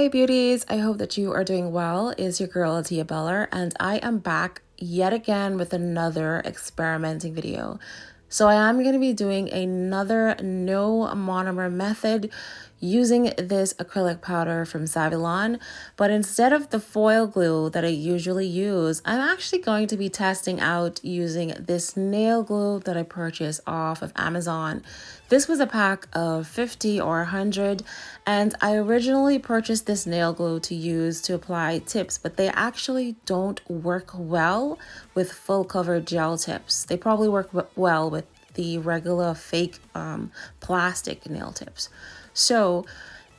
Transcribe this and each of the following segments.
Hi beauties, I hope that you are doing well. It's your girl Tiabella and I am back yet again with another experimenting video. So I am going to be doing another no monomer method using this acrylic powder from Saviland, but instead of the foil glue that I usually use, I'm actually going to be testing out using this nail glue that I purchased off of Amazon. This was a pack of 50 or 100, and I originally purchased this nail glue to use to apply tips, but they actually don't work well with full cover gel tips. They probably work well with the regular fake plastic nail tips. So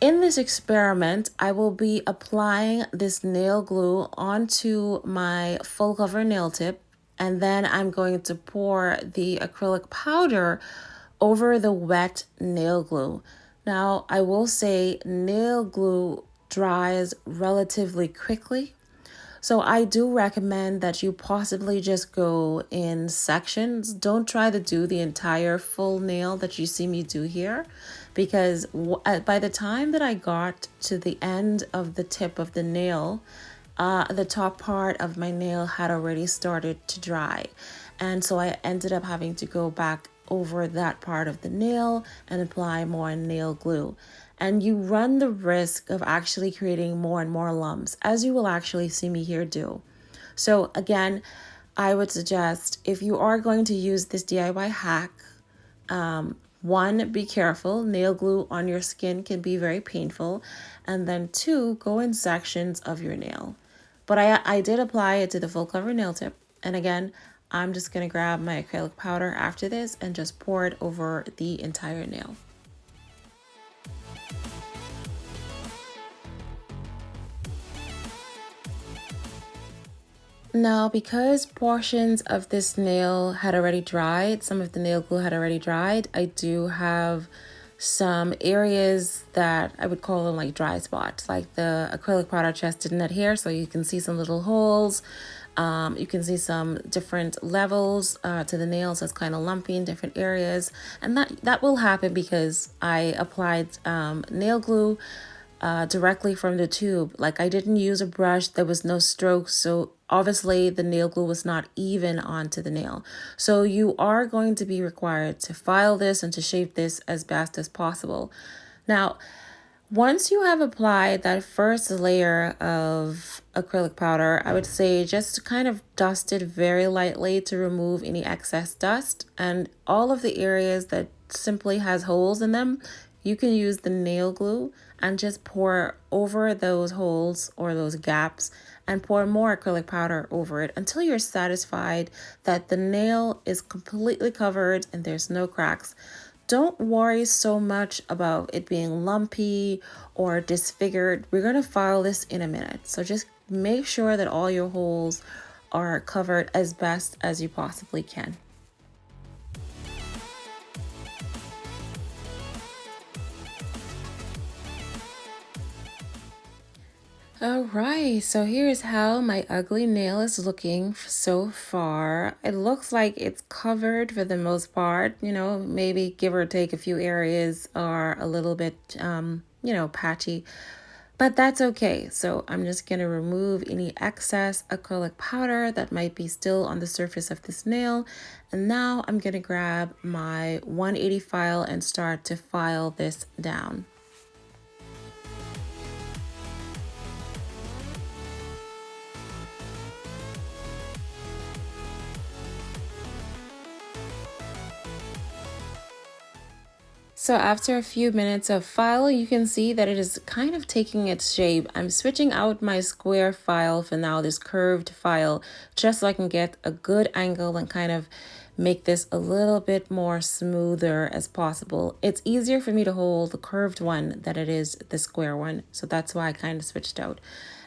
in this experiment, I will be applying this nail glue onto my full cover nail tip, and then I'm going to pour the acrylic powder over the wet nail glue. Now, I will say nail glue dries relatively quickly, so I do recommend that you possibly just go in sections. Don't try to do the entire full nail that you see me do here, because by the time that I got to the end of the tip of the nail, the top part of my nail had already started to dry. And so I ended up having to go back over that part of the nail and apply more nail glue. And you run the risk of actually creating more and more lumps, as you will actually see me here do. So again, I would suggest if you are going to use this DIY hack, one, be careful. Nail glue on your skin can be very painful. And then two, go in sections of your nail. But I did apply it to the full cover nail tip. And again, I'm just going to grab my acrylic powder after this and just pour it over the entire nail. Now, because portions of this nail had already dried, some of the nail glue had already dried, I do have some areas that I would call them like dry spots, like the acrylic powder just didn't adhere, so you can see some little holes. You can see some different levels to the nails that's kind of lumpy in different areas, and that will happen because I applied nail glue directly from the tube. Like, I didn't use a brush, there was no strokes, so obviously the nail glue was not even onto the nail. So you are going to be required to file this and to shape this as best as possible. Now, once you have applied that first layer of acrylic powder, I would say just kind of dust it very lightly to remove any excess dust, and all of the areas that simply has holes in them, you can use the nail glue and just pour over those holes or those gaps and pour more acrylic powder over it until you're satisfied that the nail is completely covered and there's no cracks. Don't worry so much about it being lumpy or disfigured. We're going to file this in a minute. So just make sure that all your holes are covered as best as you possibly can. All right, so here's how my ugly nail is looking so far. It looks like it's covered for the most part, maybe give or take a few areas are a little bit, patchy, but that's okay. So I'm just going to remove any excess acrylic powder that might be still on the surface of this nail. And now I'm going to grab my 180 file and start to file this down. So after a few minutes of file, you can see that it is kind of taking its shape. I'm switching out my square file for now, this curved file, just so I can get a good angle and kind of make this a little bit more smoother as possible. It's easier for me to hold the curved one than it is the square one, so that's why I kind of switched out.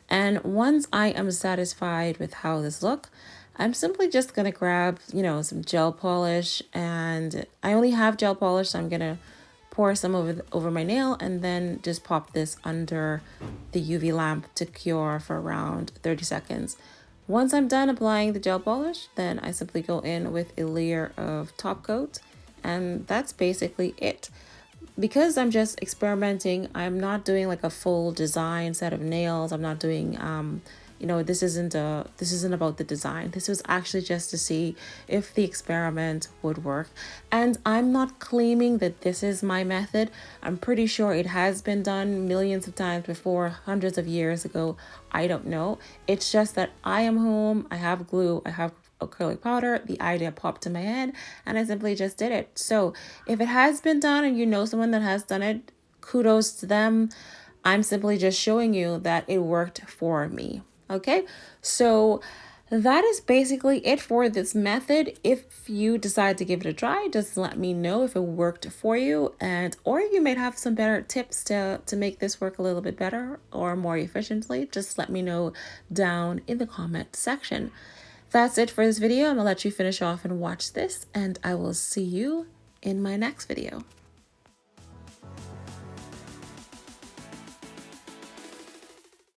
And once I am satisfied with how this looks, I'm simply just gonna grab, some gel polish, and I only have gel polish, so I'm gonna pour some over my nail and then just pop this under the UV lamp to cure for around 30 seconds. Once I'm done applying the gel polish, then I simply go in with a layer of top coat, and that's basically it. because I'm just experimenting, I'm not doing like a full design set of nails. I'm not doing you know, this isn't about the design. This was actually just to see if the experiment would work. And I'm not claiming that this is my method. I'm pretty sure it has been done millions of times before, hundreds of years ago. I don't know. It's just that I am home, I have glue, I have acrylic powder, the idea popped in my head, and I simply just did it. So if it has been done and you know someone that has done it, kudos to them. I'm simply just showing you that it worked for me. Okay, so that is basically it for this method. If you decide to give it a try, just let me know if it worked for you, and or you might have some better tips to make this work a little bit better or more efficiently. Just let me know down in the comment section. That's it for this video. I'm gonna let you finish off and watch this, and I will see you in my next video.